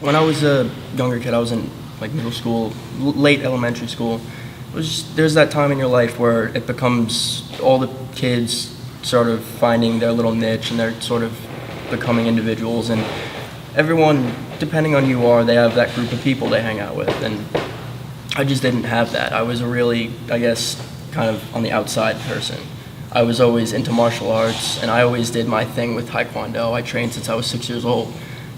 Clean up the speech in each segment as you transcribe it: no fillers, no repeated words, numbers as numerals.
When I was a younger kid, I was in like middle school, late elementary school. There's that time in your life where it becomes all the kids sort of finding their little niche and they're sort of becoming individuals, and everyone, depending on who you are, they have that group of people they hang out with, and I just didn't have that. I was a really, I guess, kind of on the outside person. I was always into martial arts, and I always did my thing with Taekwondo. I trained since I was 6 years old,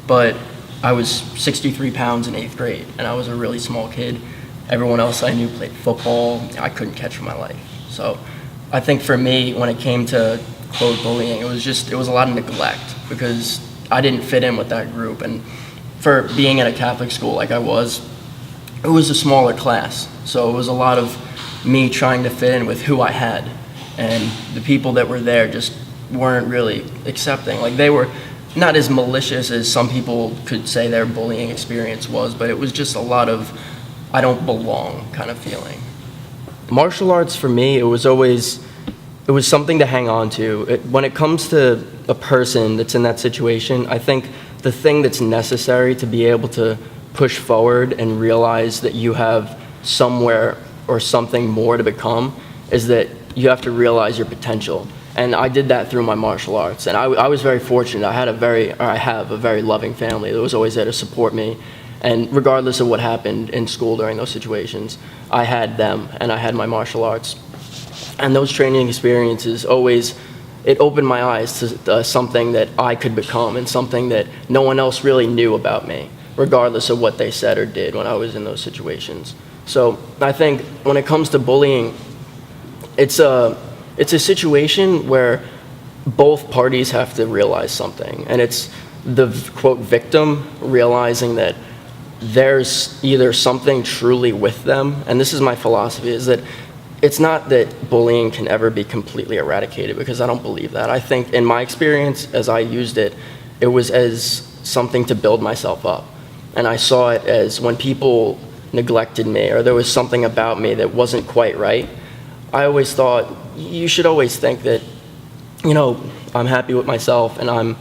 but I was 63 pounds in 8th grade, and I was a really small kid. Everyone else I knew played football. I couldn't catch for my life. So I think for me, when it came to quote bullying, it was a lot of neglect because I didn't fit in with that group. And for being in a Catholic school like I was, it was a smaller class. So it was a lot of me trying to fit in with who I had. And the people that were there just weren't really accepting. Like, they were not as malicious as some people could say their bullying experience was, but it was just a lot of I don't belong kind of feeling. Martial arts for me, it was something to hang on to. When it comes to a person that's in that situation, I think the thing that's necessary to be able to push forward and realize that you have somewhere or something more to become is that you have to realize your potential. And I did that through my martial arts. And I was very fortunate. I have a very loving family that was always there to support me. And regardless of what happened in school during those situations, I had them and I had my martial arts. And those training experiences it opened my eyes to something that I could become and something that no one else really knew about me, regardless of what they said or did when I was in those situations. So I think when it comes to bullying, it's a situation where both parties have to realize something. And it's the, quote, victim realizing that there's either something truly with them, and this is my philosophy, is that it's not that bullying can ever be completely eradicated, because I don't believe that. I think in my experience, as I used it, it was as something to build myself up. And I saw it as when people neglected me or there was something about me that wasn't quite right, I always thought, you should always think that, I'm happy with myself and I'm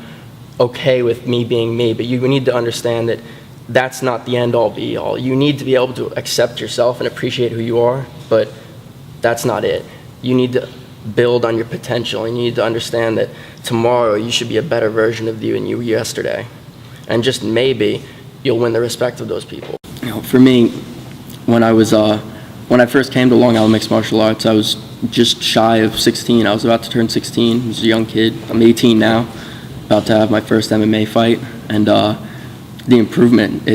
okay with me being me, but you need to understand that that's not the end-all be-all. You need to be able to accept yourself and appreciate who you are, but that's not it. You need to build on your potential, and you need to understand that tomorrow you should be a better version of you than you were yesterday. And just maybe you'll win the respect of those people. For me, when I first came to Long Island Mixed Martial Arts, I was just shy of 16. I was about to turn 16. I was a young kid. I'm 18 now, about to have my first MMA fight. And the improvement,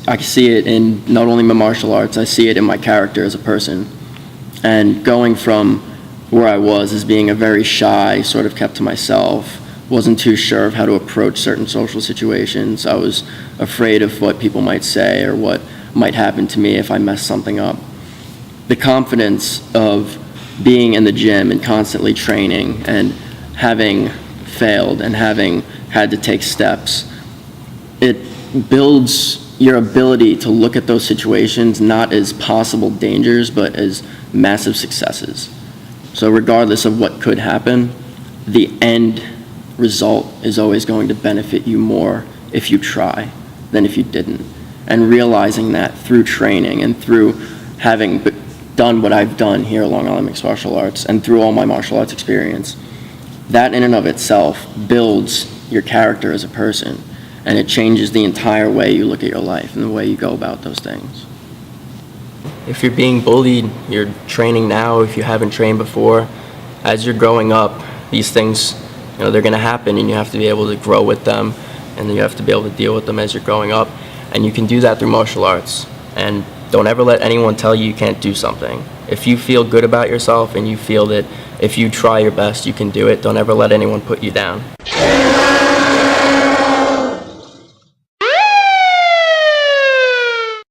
I see it in not only my martial arts, I see it in my character as a person. And going from where I was as being a very shy, sort of kept to myself, wasn't too sure of how to approach certain social situations. I was afraid of what people might say or what might happen to me if I messed something up. The confidence of being in the gym and constantly training and having failed and having had to take steps, it builds your ability to look at those situations not as possible dangers, but as massive successes. So regardless of what could happen, the end result is always going to benefit you more if you try than if you didn't. And realizing that through training and through having done what I've done here at Long Island Mixed Martial Arts and through all my martial arts experience, that in and of itself builds your character as a person, and it changes the entire way you look at your life and the way you go about those things. If you're being bullied, you're training now, if you haven't trained before, as you're growing up, these things, they're going to happen, and you have to be able to grow with them, and you have to be able to deal with them as you're growing up. And you can do that through martial arts. And don't ever let anyone tell you can't do something. If you feel good about yourself and you feel that if you try your best, you can do it, don't ever let anyone put you down.